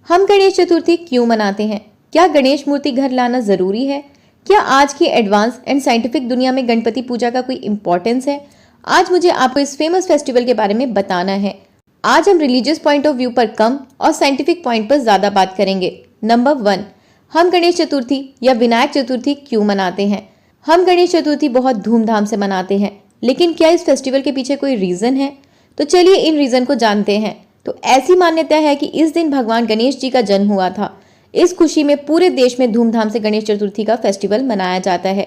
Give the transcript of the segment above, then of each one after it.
हम गणेश चतुर्थी क्यों मनाते हैं? क्या गणेश मूर्ति घर लाना जरूरी है? क्या आज की एडवांस एंड साइंटिफिक दुनिया में गणपति पूजा का कोई इंपॉर्टेंस है? आज मुझे आपको इस फेमस फेस्टिवल के बारे में बताना है। आज हम रिलीजियस पॉइंट ऑफ व्यू पर कम और साइंटिफिक पॉइंट पर ज्यादा बात करेंगे। नंबर 1, हम गणेश चतुर्थी या विनायक चतुर्थी क्यों मनाते हैं? हम गणेश चतुर्थी बहुत धूमधाम से मनाते हैं, लेकिन क्या इस फेस्टिवल के पीछे कोई रीजन है? तो चलिए इन रीजन को जानते हैं। तो ऐसी मान्यता है कि इस दिन भगवान गणेश जी का जन्म हुआ था। इस खुशी में पूरे देश में धूमधाम से गणेश चतुर्थी का फेस्टिवल मनाया जाता है।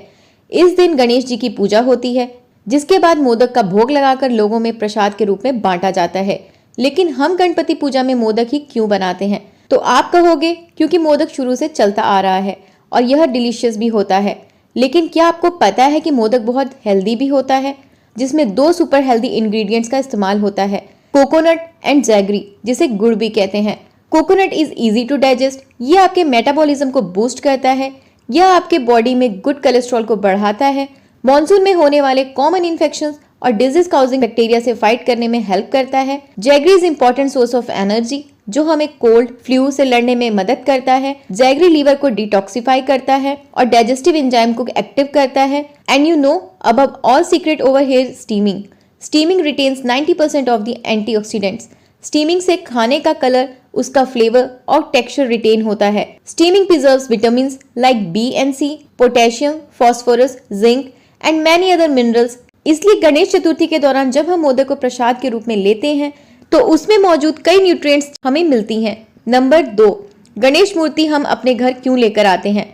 इस दिन गणेश जी की पूजा होती है, जिसके बाद मोदक का भोग लगाकर लोगों में प्रसाद के रूप में बांटा जाता है। लेकिन हम गणपति पूजा में मोदक ही क्यों बनाते हैं? तो आप कहोगे क्योंकि मोदक शुरू से चलता आ रहा है और यह डिलीशियस भी होता है। लेकिन क्या आपको पता है कि मोदक बहुत हेल्दी भी होता है, जिसमें 2 सुपर हेल्दी इंग्रेडिएंट्स का इस्तेमाल होता है, कोकोनट एंड जैगरी, जिसे गुड़ भी कहते हैं। Coconut is easy to digest, ये आपके मेटाबॉलिज्म को बूस्ट करता है, यह आपके बॉडी में गुड कोलेस्ट्रॉल को बढ़ाता है, मॉनसून में होने वाले कॉमन इन्फेक्शंस और डिजीज काउजिंग बैक्टीरिया से फाइट करने में हेल्प करता है। Jaggery is important source of energy, जो हमें कोल्ड फ्लू से लड़ने में मदद करता है। जैगरी लीवर को डिटॉक्सिफाई करता है और डाइजेस्टिव एंजाइम को एक्टिव करता है। And you know above all secret over here steaming. Steaming retains 90% of the antioxidants. Steaming से खाने का कलर, उसका फ्लेवर और टेक्सचर रिटेन होता है। Steaming preserves vitamins like B and C, potassium, phosphorus, zinc and many other minerals. इसलिए गणेश चतुर्थी के दौरान जब हम मोदक को प्रसाद के रूप में लेते हैं तो उसमें मौजूद कई न्यूट्रिएंट्स हमें मिलती हैं। नंबर 2, गणेश मूर्ति हम अपने घर क्यों लेकर आते हैं?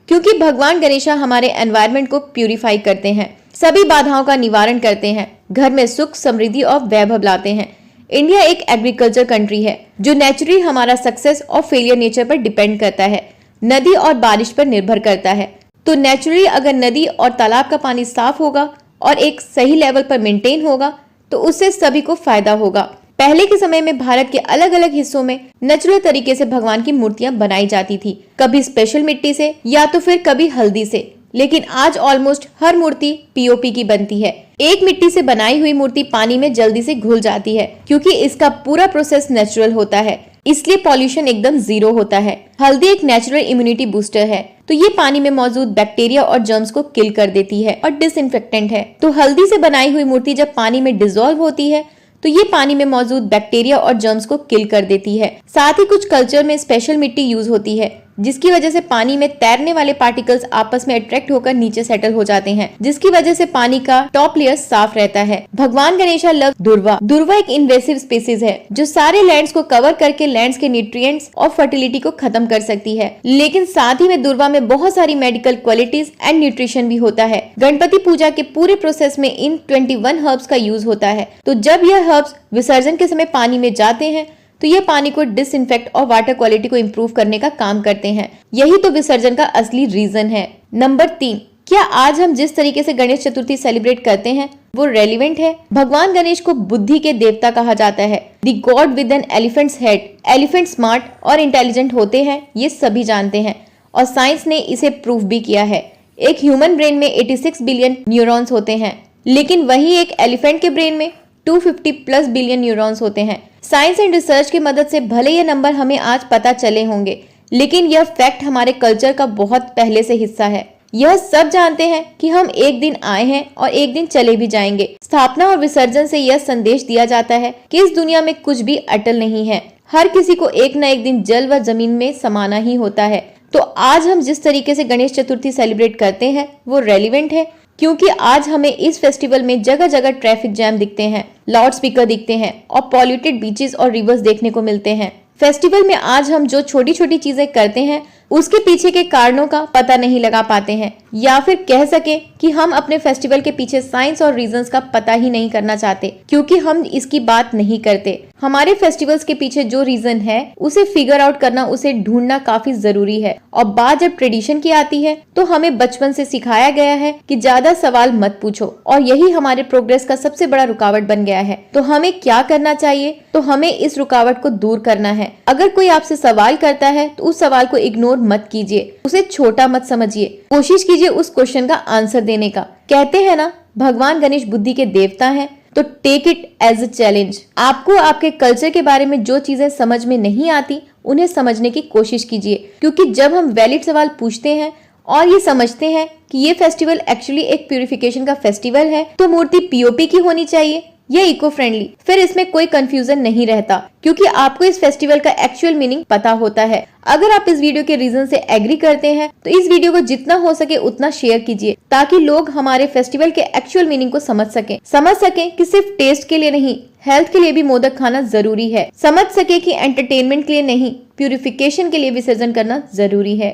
क्योंकि भगवान गणेशा हमारे एनवायरनमेंट को प्यूरिफाई करते हैं, सभी बाधाओं का निवारण करते हैं, घर में सुख, समृद्धि और वैभव लाते हैं। इंडिया एक एग्रीकल्चर कंट्री है जो नेचुरली हमारा सक्सेस और फेलियर नेचर पर डिपेंड करता है, नदी और बारिश पर निर्भर करता है। तो नेचुरली अगर नदी और तालाब का पानी साफ होगा और एक सही लेवल पर मेंटेन होगा तो उससे सभी को फायदा होगा। पहले के समय में भारत के अलग अलग हिस्सों में नेचुरल तरीके से भगवान की मूर्तियां बनाई जाती थी, कभी स्पेशल मिट्टी से या तो फिर कभी हल्दी से। लेकिन आज ऑलमोस्ट हर मूर्ति पीओपी की बनती है। एक मिट्टी से बनाई हुई मूर्ति पानी में जल्दी से घुल जाती है क्योंकि इसका पूरा प्रोसेस नेचुरल होता है, इसलिए पॉल्यूशन एकदम 0 होता है। हल्दी एक नेचुरल इम्यूनिटी बूस्टर है, तो ये पानी में मौजूद बैक्टीरिया और जर्म्स को किल कर देती है और डिसइंफेक्टेंट है। तो हल्दी से बनाई हुई मूर्ति जब पानी में डिसॉल्व होती है तो ये पानी में मौजूद बैक्टीरिया और जर्म्स को किल कर देती है। साथ ही कुछ कल्चर में स्पेशल मिट्टी यूज होती है, जिसकी वजह से पानी में तैरने वाले पार्टिकल्स आपस में अट्रैक्ट होकर नीचे सेटल हो जाते हैं, जिसकी वजह से पानी का टॉप लेयर साफ रहता है। भगवान गणेशा लव दुर्वा। दुर्वा एक इन्वेसिव स्पीसीज है जो सारे लैंड्स को कवर करके लैंड्स के न्यूट्रिएंट्स और फर्टिलिटी को खत्म कर सकती है। लेकिन साथ ही में दुर्वा में बहुत सारी मेडिकल क्वालिटीज एंड न्यूट्रिशन भी होता है। गणपति पूजा के पूरे प्रोसेस में इन 21 हर्ब्स का यूज होता है। तो जब यह हर्ब्स विसर्जन के समय पानी में जाते हैं तो ये पानी को डिसइंफेक्ट और वाटर क्वालिटी को इम्प्रूव करने का काम करते हैं। यही तो विसर्जन का असली रीजन है। नंबर 3, क्या आज हम जिस तरीके से गणेश चतुर्थी सेलिब्रेट करते हैं वो रेलिवेंट है? भगवान गणेश को बुद्धि के देवता कहा जाता है, the god with an elephant's head. Elephant smart और इंटेलिजेंट होते हैं, ये सभी जानते हैं और साइंस ने इसे प्रूव भी किया है। एक ह्यूमन ब्रेन में 86 बिलियन न्यूरॉन्स होते हैं, लेकिन वही एक एलिफेंट के ब्रेन में 250+ बिलियन न्यूरॉन्स होते हैं। साइंस एंड रिसर्च की मदद से भले ये नंबर हमें आज पता चले होंगे, लेकिन यह फैक्ट हमारे कल्चर का बहुत पहले से हिस्सा है। यह सब जानते हैं कि हम एक दिन आए हैं और एक दिन चले भी जाएंगे। स्थापना और विसर्जन से यह संदेश दिया जाता है कि इस दुनिया में कुछ भी अटल नहीं है, हर किसी को एक न एक दिन जल व जमीन में समाना ही होता है। तो आज हम जिस तरीके से गणेश चतुर्थी सेलिब्रेट करते हैं वो रेलिवेंट है, क्योंकि आज हमें इस फेस्टिवल में जगह जगह ट्रैफिक जैम दिखते हैं, लाउड स्पीकर दिखते हैं और पॉल्यूटेड बीचेस और रिवर्स देखने को मिलते हैं। फेस्टिवल में आज हम जो छोटी छोटी चीजें करते हैं उसके पीछे के कारणों का पता नहीं लगा पाते हैं, या फिर कह सके कि हम अपने फेस्टिवल के पीछे साइंस और रीजंस का पता ही नहीं करना चाहते, क्योंकि हम इसकी बात नहीं करते। हमारे फेस्टिवल्स के पीछे जो रीजन है उसे फिगर आउट करना, उसे ढूंढना काफी जरूरी है। और बात जब ट्रेडिशन की आती है तो हमें बचपन से सिखाया गया है कि ज्यादा सवाल मत पूछो, और यही हमारे प्रोग्रेस का सबसे बड़ा रुकावट बन गया है। तो हमें क्या करना चाहिए? तो हमें इस रुकावट को दूर करना है। अगर कोई आपसे सवाल करता है तो उस सवाल को इग्नोर मत कीजिए, उसे छोटा मत समझिए, कोशिश कीजिए उस क्वेश्चन का आंसर देने का। कहते हैं ना, भगवान गणेश बुद्धि के देवता हैं, तो take it as a challenge. आपको आपके कल्चर के बारे में जो चीजें समझ में नहीं आती उन्हें समझने की कोशिश कीजिए, क्योंकि जब हम वैलिड सवाल पूछते हैं और ये समझते हैं कि ये फेस्टिवल एक्चुअली एक प्यूरिफिकेशन का फेस्टिवल है, तो मूर्ति पीओपी की होनी चाहिए या इको फ्रेंडली, फिर इसमें कोई कंफ्यूजन नहीं रहता, क्योंकि आपको इस फेस्टिवल का एक्चुअल मीनिंग पता होता है। अगर आप इस वीडियो के रीजन से एग्री करते हैं तो इस वीडियो को जितना हो सके उतना शेयर कीजिए, ताकि लोग हमारे फेस्टिवल के एक्चुअल मीनिंग को समझ सकें कि सिर्फ टेस्ट के लिए नहीं, हेल्थ के लिए भी मोदक खाना जरूरी है, समझ सके कि एंटरटेनमेंट के लिए नहीं, प्यूरिफिकेशन के लिए विसर्जन करना जरूरी है।